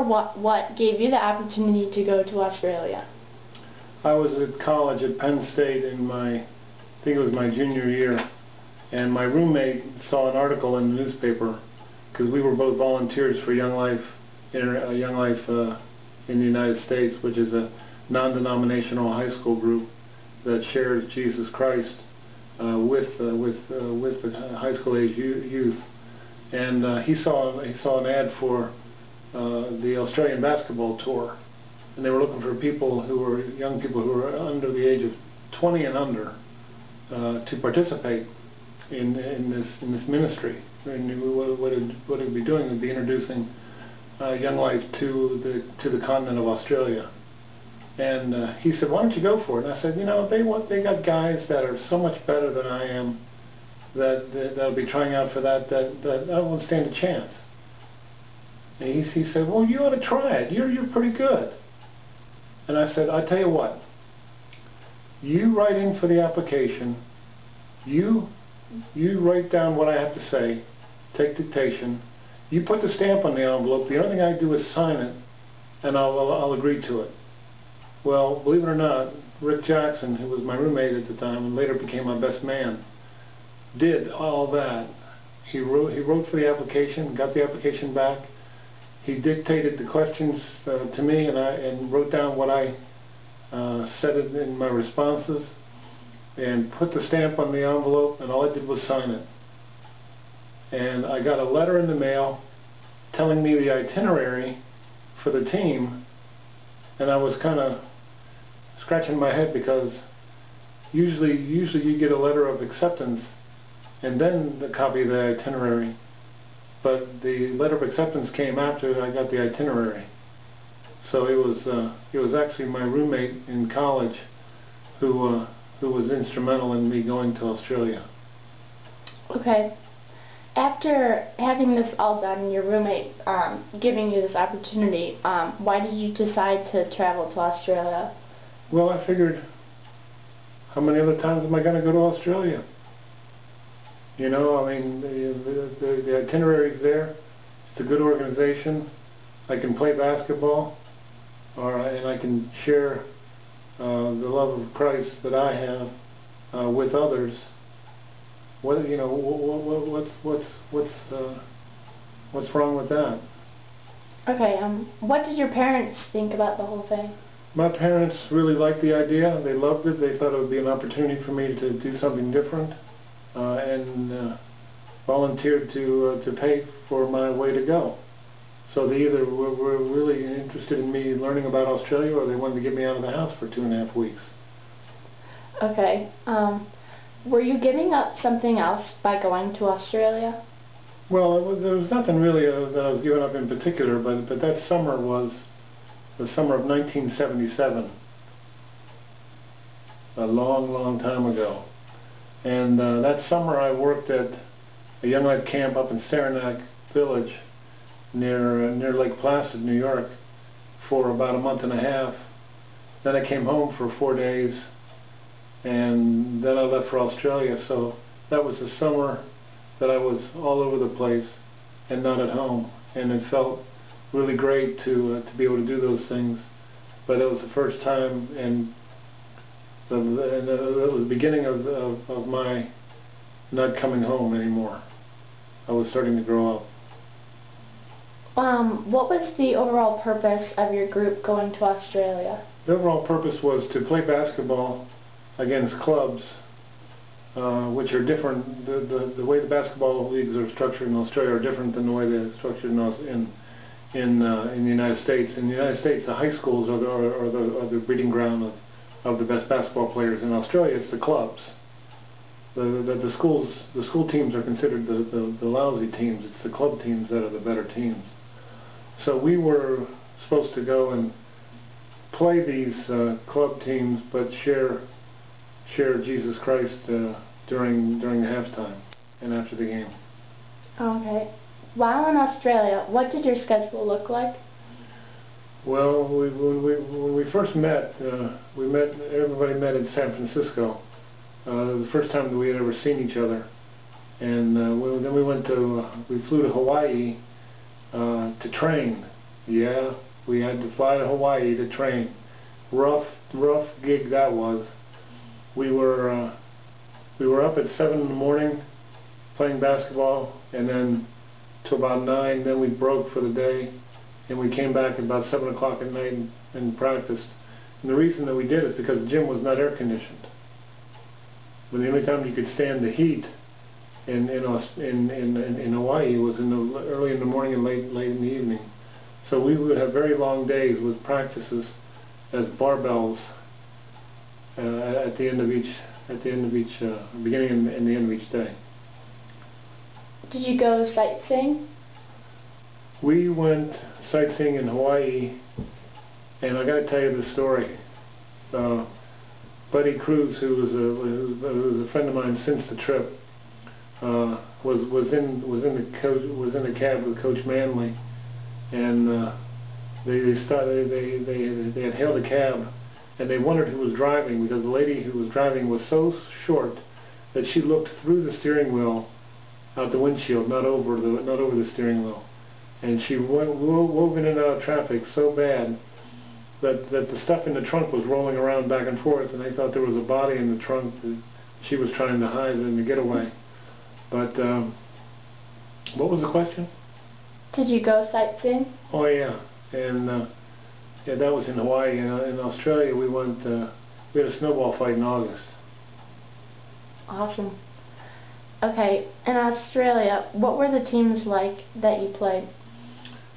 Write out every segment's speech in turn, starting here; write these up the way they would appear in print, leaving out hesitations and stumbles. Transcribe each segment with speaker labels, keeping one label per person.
Speaker 1: or what gave you the opportunity to go to Australia?
Speaker 2: I was at college at Penn State in I think it was my junior year, and my roommate saw an article in the newspaper because we were both volunteers for Young Life in the United States, which is a non-denominational high school group that shares Jesus Christ with the high school age youth. And he saw an ad for the Australian basketball tour, and they were looking for young people who were under the age of 20 and under to participate in this ministry. And what it would be doing would be introducing Young Life to the continent of Australia. And he said, "Why don't you go for it?" And I said, "You know, they got guys that are so much better than I am that'll be trying out for that I won't stand a chance." And he said, "Well, you ought to try it. You're pretty good." And I said, "I tell you what. You write in for the application. You write down what I have to say. Take dictation. You put the stamp on the envelope. The only thing I do is sign it, and I'll agree to it." Well, believe it or not, Rick Jackson, who was my roommate at the time and later became my best man, did all that. He wrote for the application, got the application back. He dictated the questions to me, and wrote down what I said in my responses, and put the stamp on the envelope, and all I did was sign it. And I got a letter in the mail telling me the itinerary for the team, and I was kind of scratching my head because usually you get a letter of acceptance and then the copy of the itinerary, but the letter of acceptance came after I got the itinerary. So it was actually my roommate in college who was instrumental in me going to Australia.
Speaker 1: Okay. After having this all done, your roommate giving you this opportunity, why did you decide to travel to Australia?
Speaker 2: Well, I figured, how many other times am I going to go to Australia? You know, I mean, the itinerary's there. It's a good organization. I can play basketball, and I can share the love of Christ that I have with others. What, you know, what's wrong with that?
Speaker 1: Okay. What did your parents think about the whole thing?
Speaker 2: My parents really liked the idea. They loved it. They thought it would be an opportunity for me to do something different, and volunteered to pay for my way to go. So they either were really interested in me learning about Australia, or they wanted to get me out of the house for 2.5 weeks.
Speaker 1: Okay. Were you giving up something else by going to Australia?
Speaker 2: Well, there was nothing really that I was giving up in particular, but that summer was the summer of 1977, a long time ago. And that summer I worked at a Young Life camp up in Saranac Village near Lake Placid, New York, for about a month and a half. Then I came home for 4 days, and then I left for Australia. So that was the summer that I was all over the place and not at home, and it felt really great to be able to do those things. But it was the first time, and it was the beginning of my not coming home anymore. I was starting to grow up.
Speaker 1: What was the overall purpose of your group going to Australia?
Speaker 2: The overall purpose was to play basketball against clubs, which are different. The way the basketball leagues are structured in Australia are different than the way they're structured in the United States. In the United States, the high schools are the breeding ground of the best basketball players. In Australia, it's the clubs. The school teams are considered the lousy teams. It's the club teams that are the better teams. So we were supposed to go and play these club teams, but share Jesus Christ during halftime and after the game.
Speaker 1: Okay. While in Australia, what did your schedule look like?
Speaker 2: Well, when we first met, everybody met in San Francisco. It was the first time that we had ever seen each other. And then we flew to Hawaii to train. Yeah, we had to fly to Hawaii to train. Rough gig that was. We were up at 7 in the morning playing basketball, and then to about 9, then we broke for the day, and we came back at about 7 o'clock at night and practiced. And the reason that we did is because the gym was not air conditioned. But the only time you could stand the heat in Hawaii was early in the morning and late in the evening. So we would have very long days with practices as barbells at the end of each beginning and the end of each day.
Speaker 1: Did you go sightseeing?
Speaker 2: We went sightseeing in Hawaii, and I got to tell you the story. Buddy Cruz, who was a friend of mine since the trip, was in the cab with Coach Manley, and they had hailed a cab, and they wondered who was driving, because the lady who was driving was so short that she looked through the steering wheel out the windshield, not over the steering wheel, and she wove in and out of traffic so bad that the stuff in the trunk was rolling around back and forth, and they thought there was a body in the trunk that she was trying to hide in the getaway. But what was the question?
Speaker 1: Did you go sightseeing?
Speaker 2: Oh yeah, and yeah, that was in Hawaii. In Australia, we had a snowball fight in August.
Speaker 1: Awesome. Okay, in Australia, what were the teams like that you played?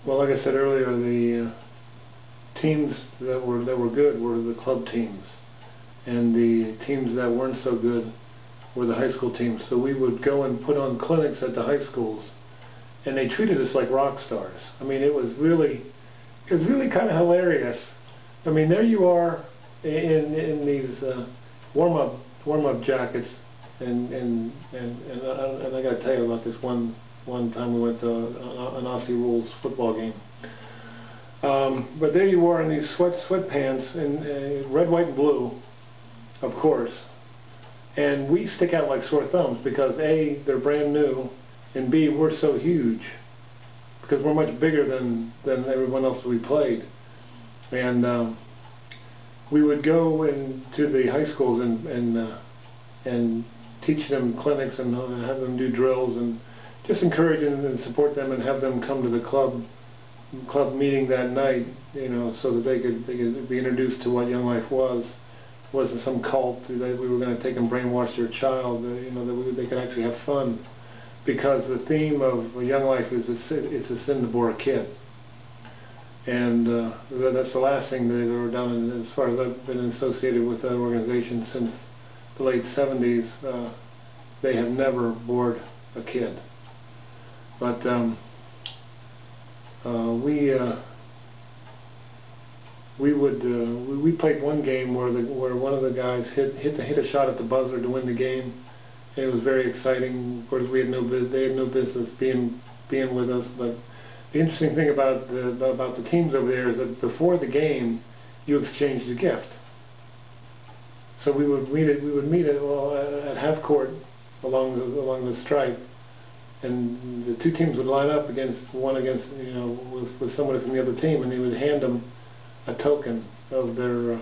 Speaker 2: Well, like I said earlier, the teams that were good were the club teams, and the teams that weren't so good were the high school teams. So we would go and put on clinics at the high schools, and they treated us like rock stars. I mean, it was really kind of hilarious. I mean, there you are in these warm-up jackets, and I got to tell you about this one time we went to an Aussie Rules football game. But there you are in these sweatpants and red, white, and blue, of course. And we stick out like sore thumbs because A, they're brand new, and B, we're so huge because we're much bigger than everyone else we played. And we would go into the high schools and teach them clinics and have them do drills and just encourage and support them and have them come to the club meeting that night, you know, so that they could be introduced to what Young Life was. It wasn't some cult that we were going to take and brainwash their child, you know, that they could actually have fun. Because the theme of Young Life is it's a sin to bore a kid. And that's the last thing they've ever done. As far as I've been associated with that organization since the late 70s, they have never bored a kid. But we played one game where one of the guys hit a shot at the buzzer to win the game. It was very exciting. Of course, they had no business being with us. But the interesting thing about the teams over there is that before the game, you exchanged a gift. So we would meet at half court along the stripe, and the two teams would line up against you know, with somebody from the other team, and they would hand them a token of their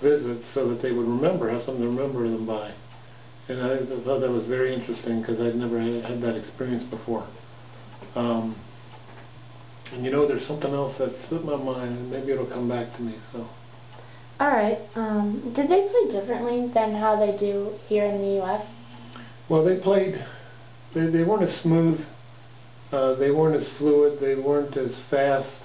Speaker 2: visit so that they would have something to remember them by. And I thought that was very interesting because I'd never had that experience before. And you know, there's something else that slipped my mind, and maybe it'll come back to me. So.
Speaker 1: All right. Did they play differently than how they do here in the U.S.?
Speaker 2: Well, they played. They weren't as smooth. They weren't as fluid. They weren't as fast.